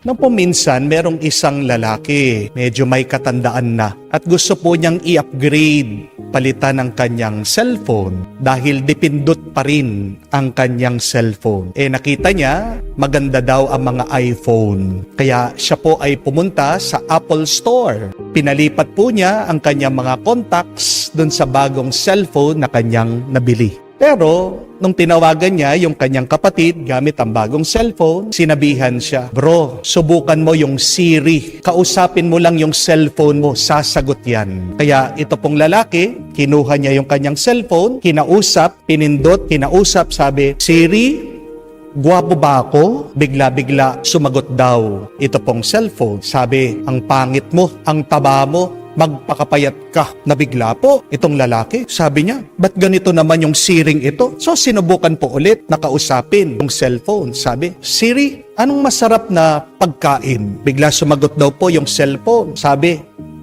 Nung po minsan, merong isang lalaki, medyo may katandaan na, at gusto po niyang i-upgrade, palitan ang kanyang cellphone dahil dipindot pa rin ang kanyang cellphone. Nakita niya, maganda daw ang mga iPhone. Kaya siya po ay pumunta sa Apple Store. Pinalipat po niya ang kanyang mga contacts dun sa bagong cellphone na kanyang nabili. Pero, nung tinawagan niya yung kanyang kapatid gamit ang bagong cellphone, sinabihan siya, "Bro, subukan mo yung Siri. Kausapin mo lang yung cellphone mo, sasagot yan." Kaya ito pong lalaki, kinuha niya yung kanyang cellphone, kinausap, pinindot, kinausap, sabi, "Siri, gwapo ba ako?" Bigla-bigla sumagot daw ito pong cellphone. Sabi, "Ang pangit mo, ang taba mo, magpakapayat ka." Nabigla po itong lalaki. Sabi niya, "Ba't ganito naman yung Siring ito?" So sinubukan po ulit na kausapin yung cellphone. Sabi, "Siri, anong masarap na pagkain?" Bigla sumagot daw po yung cellphone. Sabi,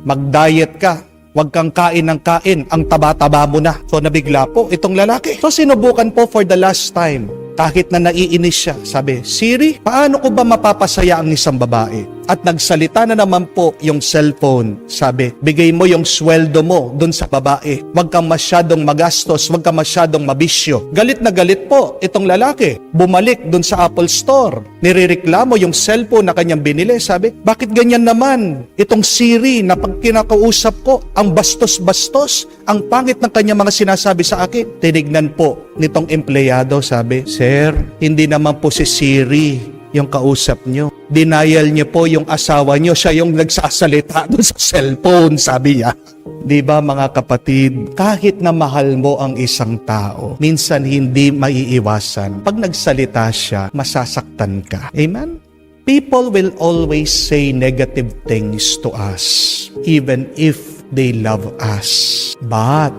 "Mag-diet ka. Huwag kang kain ng kain. Ang taba-taba mo na." So nabigla po itong lalaki. So sinubukan po for the last time. Kahit na naiinis siya, sabi, "Siri, paano ko ba mapapasaya ang isang babae?" At nagsalita na naman po yung cellphone. Sabi, "Bigay mo yung sweldo mo dun sa babae. Huwag kang masyadong magastos, huwag kang masyadong mabisyo." Galit na galit po itong lalaki. Bumalik dun sa Apple Store. Nirereklamo yung cellphone na kanyang binili. Sabi, "Bakit ganyan naman? Itong Siri na pag kinakausap ko, ang bastos-bastos, ang pangit ng kanyang mga sinasabi sa akin." Tinignan po nitong empleyado, sabi, "Sir, hindi naman po si Siri yung kausap nyo. Denial niyo po yung asawa nyo. Siya yung nagsasalita doon sa cellphone," sabi niya. Di ba mga kapatid, kahit na mahal mo ang isang tao, minsan hindi maiiwasan. Pag nagsalita siya, masasaktan ka. Amen? People will always say negative things to us, even if they love us. But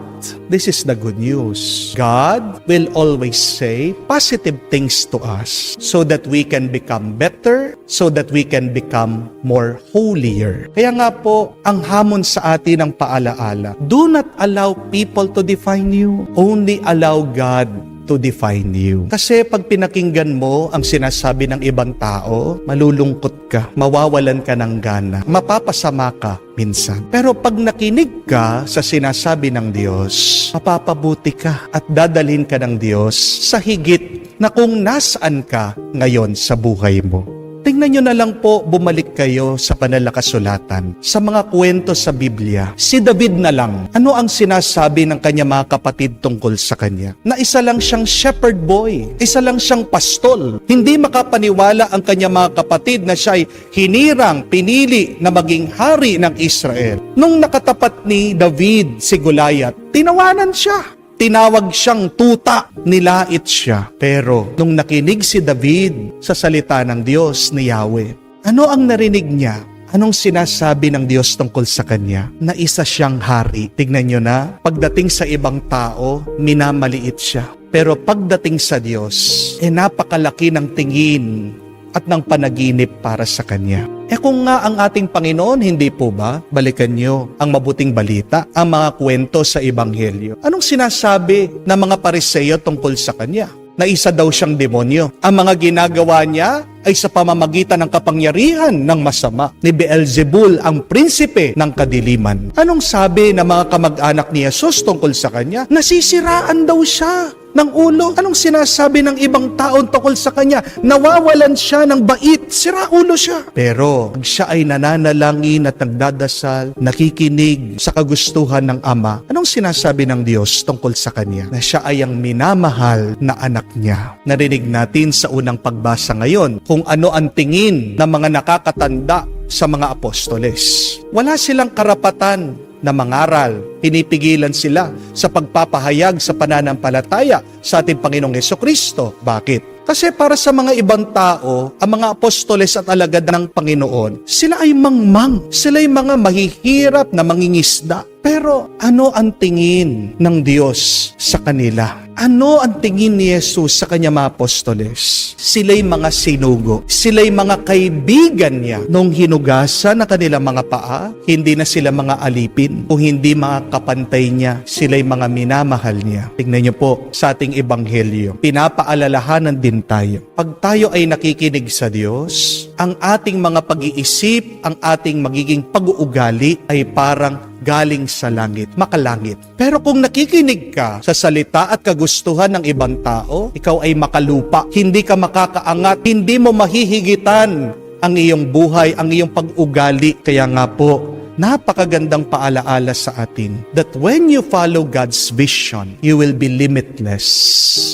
this is the good news. God will always say positive things to us so that we can become better, so that we can become more holier. Kaya nga po, ang hamon sa atin ng paalaala, do not allow people to define you. Only allow God to define you. Kasi pag pinakinggan mo ang sinasabi ng ibang tao, malulungkot ka, mawawalan ka ng gana, mapapasama ka minsan. Pero pag nakinig ka sa sinasabi ng Diyos, mapapabuti ka at dadalhin ka ng Diyos sa higit na kung nasaan ka ngayon sa buhay mo. Tingnan nyo na lang po, bumalik kayo sa banal na kasulatan, sa mga kwento sa Biblia. Si David na lang, ano ang sinasabi ng kanya mga kapatid tungkol sa kanya? Na isa lang siyang shepherd boy, isa lang siyang pastol. Hindi makapaniwala ang kanya mga kapatid na siya'y hinirang, pinili na maging hari ng Israel. Nung nakatapat ni David si Goliath, tinawanan siya. Tinawag siyang tuta, nilait siya. Pero nung nakinig si David sa salita ng Diyos ni Yahweh, ano ang narinig niya? Anong sinasabi ng Diyos tungkol sa kanya? Na isa siyang hari. Tignan nyo na, pagdating sa ibang tao, minamaliit siya. Pero pagdating sa Diyos, napakalaki ng tingin at ng panaginip para sa kanya. Kung nga ang ating Panginoon, hindi po ba? Balikan nyo ang mabuting balita, ang mga kwento sa Ebanghelyo. Anong sinasabi ng mga Pariseo tungkol sa kanya? Na isa daw siyang demonyo. Ang mga ginagawa niya ay sa pamamagitan ng kapangyarihan ng masama ni Beelzebul, ang prinsipe ng kadiliman. Anong sabi ng mga kamag-anak ni Jesus tungkol sa kanya? Nasisiraan daw siya ng ulo. Anong sinasabi ng ibang taon tungkol sa kanya? Nawawalan siya ng bait, sira ulo siya. Pero pag siya ay nananalangin at nagdadasal, nakikinig sa kagustuhan ng Ama, anong sinasabi ng Diyos tungkol sa kanya? Na siya ay ang minamahal na anak niya. Narinig natin sa unang pagbasa ngayon kung ano ang tingin ng mga nakakatanda sa mga apostoles. Wala silang karapatan na mangaral. Pinipigilan sila sa pagpapahayag sa pananampalataya sa ating Panginoong Hesukristo. Bakit? Kasi para sa mga ibang tao, ang mga apostoles at alagad ng Panginoon, sila ay mangmang. Sila ay mga mahihirap na mangingisda. Pero ano ang tingin ng Diyos sa kanila? Ano ang tingin ni Jesus sa kanya mga apostoles? Sila'y mga sinugo. Sila'y mga kaibigan niya. Nung hinugasan na kanilang mga paa, hindi na sila mga alipin. Kung hindi mga kapantay niya, sila'y mga minamahal niya. Tingnan niyo po sa ating ebanghelyo. Pinapaalalahanan din din tayo. Pag tayo ay nakikinig sa Diyos, ang ating mga pag-iisip, ang ating magiging pag-uugali ay parang galing sa langit, makalangit. Pero kung nakikinig ka sa salita at kagustuhan ng ibang tao, ikaw ay makalupa, hindi ka makakaangat, hindi mo mahihigitan ang iyong buhay, ang iyong pag-ugali. Kaya nga po, napakagandang paalaala sa atin that when you follow God's vision, you will be limitless.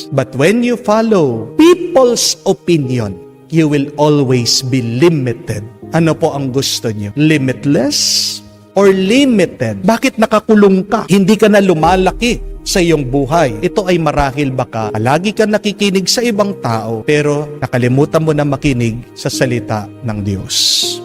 But when you follow people's opinion, you will always be limited. Ano po ang gusto niyo? Limitless or limited? Bakit nakakulong ka? Hindi ka na lumalaki sa iyong buhay. Ito ay marahil baka lagi ka nakikinig sa ibang tao pero nakalimutan mo na makinig sa salita ng Diyos.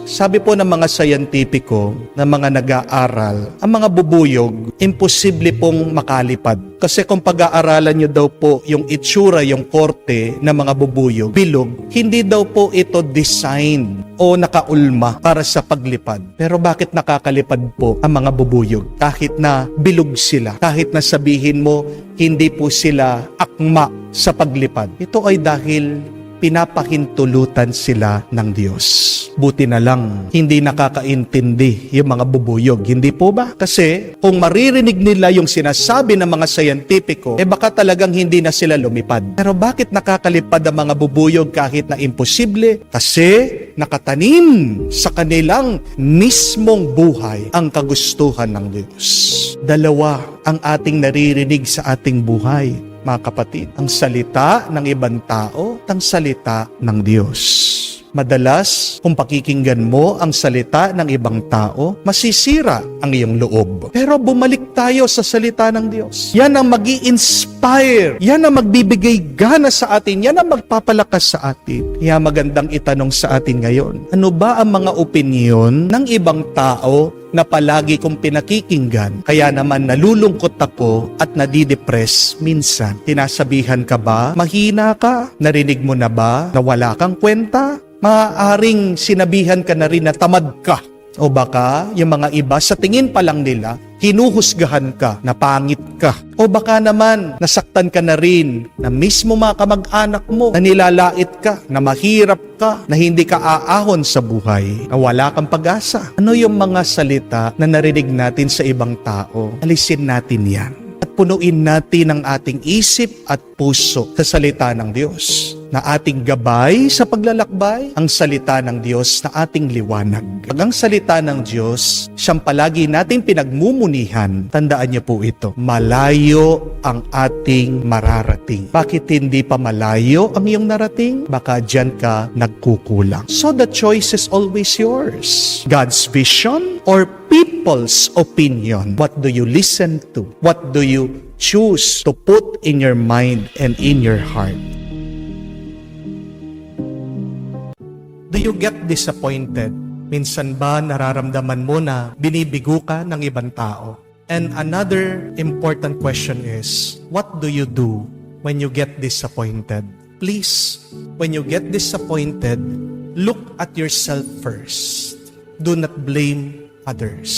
Sabi po ng mga scientifico na mga nag-aaral, ang mga bubuyog, imposible pong makalipad. Kasi kung pag-aaralan nyo daw po yung itsura, yung korte ng mga bubuyog, bilog, hindi daw po ito designed o nakaulma para sa paglipad. Pero bakit nakakalipad po ang mga bubuyog? Kahit na bilog sila, kahit na sabihin mo, hindi po sila akma sa paglipad. Ito ay dahil pinapahintulutan sila ng Diyos. Buti na lang, hindi nakakaintindi yung mga bubuyog. Hindi po ba? Kasi kung maririnig nila yung sinasabi ng mga scientifico, baka talagang hindi na sila lumipad. Pero bakit nakakalipad ang mga bubuyog kahit na imposible? Kasi nakatanim sa kanilang mismong buhay ang kagustuhan ng Diyos. Dalawa ang ating naririnig sa ating buhay, mga kapatid, ang salita ng ibang tao at ang salita ng Diyos. Madalas, kung pakikinggan mo ang salita ng ibang tao, masisira ang iyong loob. Pero bumalik tayo sa salita ng Diyos. Yan ang mag-i-inspire. Yan ang magbibigay gana sa atin. Yan ang magpapalakas sa atin. Kaya magandang itanong sa atin ngayon, ano ba ang mga opinyon ng ibang tao na palagi kong pinakikinggan? Kaya naman nalulungkot ako at nadidepress minsan. Tinasabihan ka ba? Mahina ka? Narinig mo na ba na wala kang kwenta? Maaaring sinabihan ka na rin na tamad ka. O baka yung mga iba sa tingin pa lang nila, hinuhusgahan ka na pangit ka. O baka naman nasaktan ka na rin na mismo mga kamag-anak mo na nilalait ka, na mahirap ka, na hindi ka aahon sa buhay, na wala kang pag-asa. Ano yung mga salita na narinig natin sa ibang tao? Alisin natin yan at punuin natin ang ating isip at puso sa salita ng Diyos, na ating gabay sa paglalakbay, ang salita ng Diyos na ating liwanag. Pag ang salita ng Diyos, siyang palagi nating pinagmumunihan, tandaan niyo po ito, malayo ang ating mararating. Bakit hindi pa malayo ang iyong narating? Baka dyan ka nagkukulang. So the choice is always yours. God's vision or people's opinion? What do you listen to? What do you choose to put in your mind and in your heart? Do you get disappointed? Minsan ba nararamdaman mo na binibigo ka ng ibang tao? And another important question is, what do you do when you get disappointed? Please, when you get disappointed, look at yourself first. Do not blame others.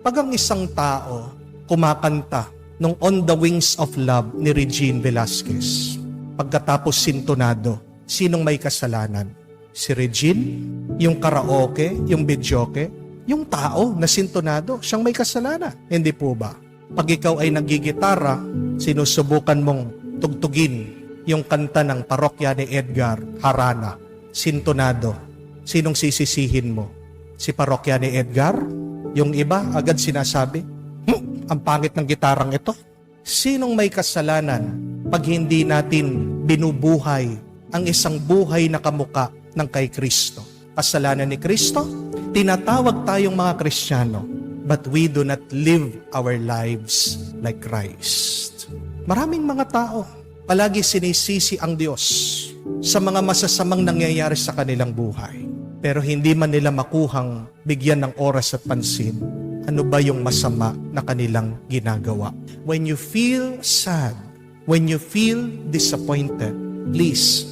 Pag ang isang tao kumakanta nung On the Wings of Love ni Regine Velasquez, pagkatapos sintonado, sinong may kasalanan? Si Regine, yung karaoke, yung videoke, yung tao na sintonado, siyang may kasalanan. Hindi po ba? Pag ikaw ay nagigitara, sinusubukan mong tugtugin yung kanta ng parokya ni Edgar Harana, sintonado. Sinong sisisihin mo? Si parokya ni Edgar? Yung iba, agad sinasabi, ang pangit ng gitarang ito. Sinong may kasalanan pag hindi natin binubuhay ang isang buhay na kamuka ng kay Kristo? Kasalanan ni Kristo, tinatawag tayong mga Kristiyano, but we do not live our lives like Christ. Maraming mga tao, palagi sinisisi ang Diyos sa mga masasamang nangyayari sa kanilang buhay. Pero hindi man nila makuhang bigyan ng oras at pansin, ano ba yung masama na kanilang ginagawa. When you feel sad, when you feel disappointed, please,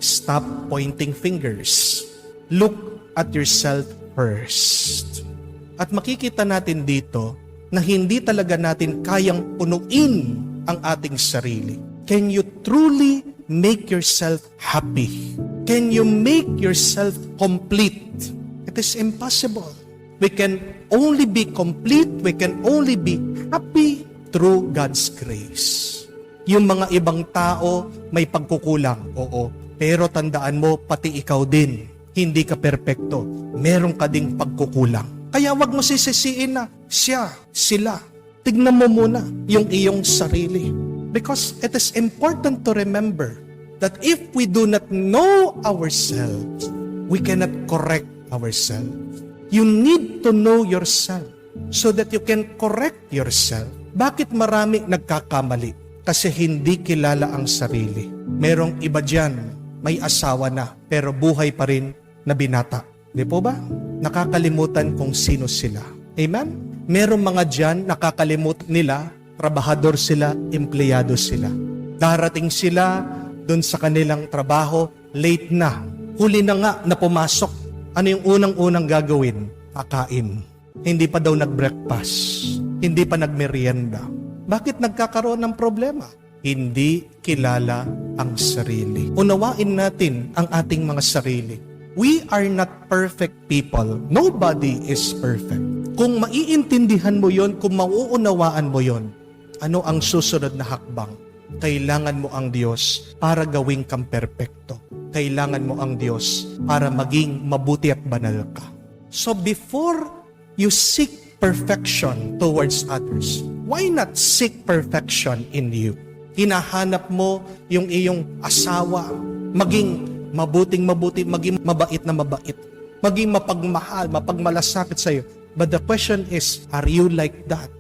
stop pointing fingers. Look at yourself first. At makikita natin dito na hindi talaga natin kayang punuin ang ating sarili. Can you truly make yourself happy? Can you make yourself complete? It is impossible. We can only be complete, we can only be happy through God's grace. Yung mga ibang tao may pagkukulang, oo. Pero tandaan mo, pati ikaw din, hindi ka perpekto. Meron ka ding pagkukulang. Kaya wag mo sisisiin na siya, sila. Tignan mo muna yung iyong sarili. Because it is important to remember that if we do not know ourselves, we cannot correct ourselves. You need to know yourself so that you can correct yourself. Bakit marami nagkakamali? Kasi hindi kilala ang sarili. Merong iba dyan, may asawa na, pero buhay pa rin na binata. Di po ba? Nakakalimutan kung sino sila. Amen? Merong mga dyan, nakakalimutan nila, trabahador sila, empleyado sila. Darating sila dun sa kanilang trabaho, late na. Huli na nga na pumasok. Ano yung unang-unang gagawin? Kakain. Hindi pa daw nag-breakfast. Hindi pa nagmerienda. Bakit nagkakaroon ng problema? Hindi kilala ang sarili. Unawain natin ang ating mga sarili. We are not perfect people. Nobody is perfect. Kung maiintindihan mo yon, kung mauunawaan mo yon, ano ang susunod na hakbang? Kailangan mo ang Diyos para gawing kang perpekto. Kailangan mo ang Diyos para maging mabuti at banal ka. So before you seek perfection towards others, why not seek perfection in you? Hinahanap mo yung iyong asawa, maging mabuting mabuti, maging mabait na mabait, maging mapagmahal, mapagmalasakit sa iyo. But the question is, are you like that?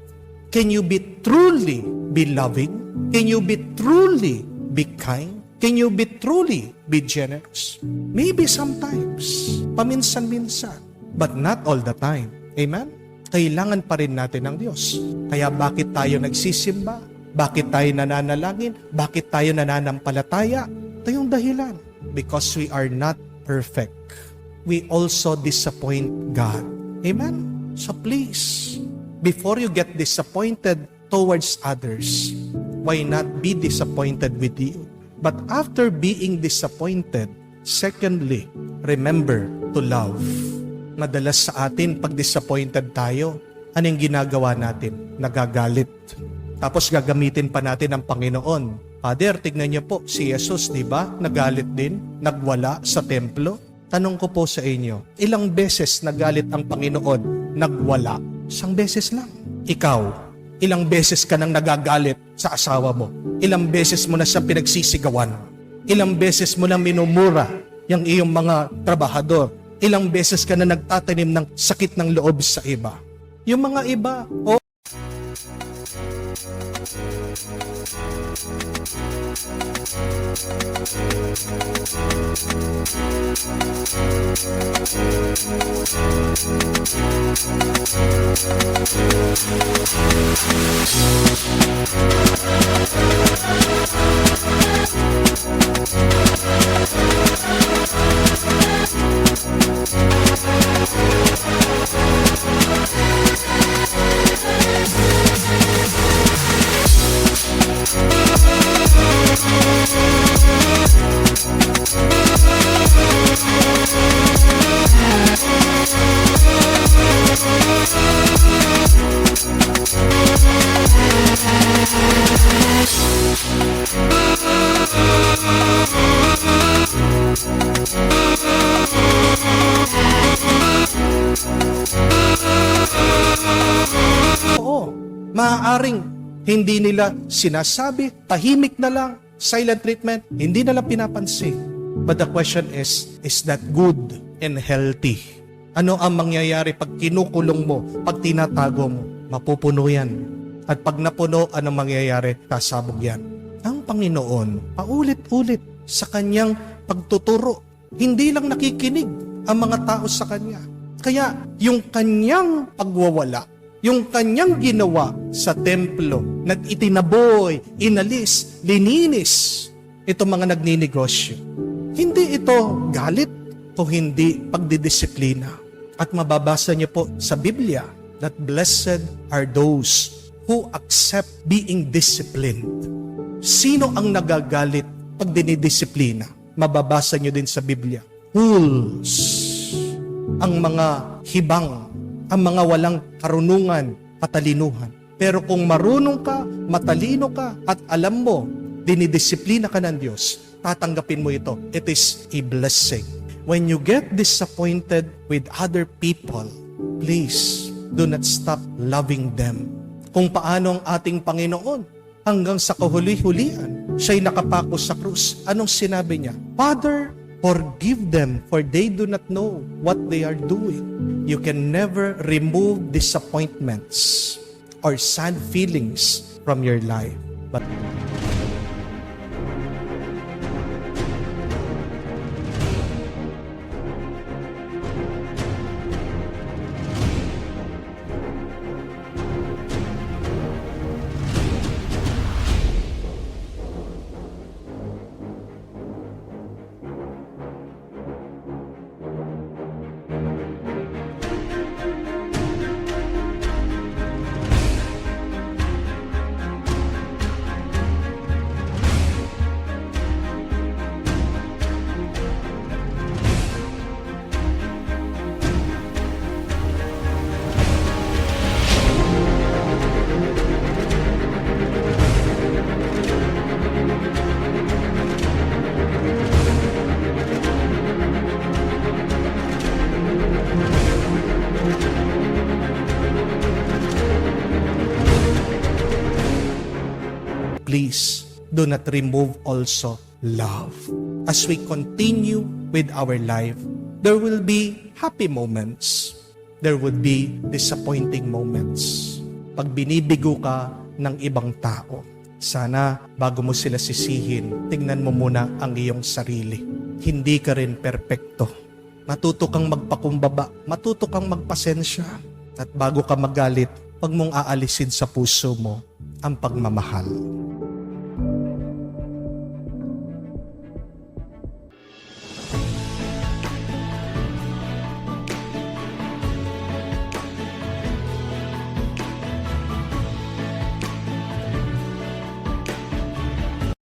Can you be truly be loving? Can you be truly be kind? Can you be truly be generous? Maybe sometimes, paminsan-minsan, but not all the time. Amen? Kailangan pa rin natin ng Diyos. Kaya bakit tayo nagsisimba? Bakit tayo nananalangin? Bakit tayo nananampalataya? Ito yung dahilan. Because we are not perfect. We also disappoint God. Amen? So please, before you get disappointed towards others, why not be disappointed with you? But after being disappointed, secondly, remember to love. Madalas sa atin, pag disappointed tayo, anong ginagawa natin? Nagagalit. Tapos gagamitin pa natin ang Panginoon. Father, tignan niyo po, si Jesus, di ba? Nagalit din, nagwala sa templo. Tanong ko po sa inyo, ilang beses nagalit ang Panginoon, nagwala? Isang beses lang. Ikaw, ilang beses ka nang nagagalit sa asawa mo? Ilang beses mo na siya pinagsisigawan? Ilang beses mo na minumura yung iyong mga trabahador? Ilang beses ka na nagtatanim ng sakit ng loob sa iba? Yung mga iba, maaaring hindi nila sinasabi, tahimik na lang, silent treatment, hindi nila pinapansin. But the question is that good and healthy? Ano ang mangyayari pag kinukulong mo, pag tinatago mo? Mapupuno yan. At pag napuno, anong mangyayari? Kasabog yan. Ang Panginoon, paulit-ulit sa kanyang pagtuturo, hindi lang nakikinig ang mga tao sa kanya. Kaya yung kanyang pagwawala, yung kanyang ginawa sa templo, nag-itinaboy, inalis, lininis, itong mga nagninegosyo. Hindi ito galit o hindi pagdidisiplina. At mababasa niyo po sa Biblia that blessed are those who accept being disciplined. Sino ang nagagalit pag dinidisiplina. Mababasa nyo din sa Biblia. Fools ang mga hibang, ang mga walang karunungan, katalinuhan. Pero kung marunong ka, matalino ka, at alam mo, dinidisiplina ka ng Diyos, tatanggapin mo ito. It is a blessing. When you get disappointed with other people, please do not stop loving them. Kung paano ang ating Panginoon hanggang sa kahuli-hulian, siya'y nakapako sa krus. Anong sinabi niya? Father, forgive them for they do not know what they are doing. You can never remove disappointments or sad feelings from your life. But please do not remove also love. As we continue with our life, there will be happy moments. There would be disappointing moments. Pag binibigo ka ng ibang tao, sana bago mo sila sisihin, tingnan mo muna ang iyong sarili. Hindi ka rin perpekto. Matuto kang magpakumbaba, matuto kang magpasensya. At bago ka magalit, wag mong aalisin sa puso mo ang pagmamahal.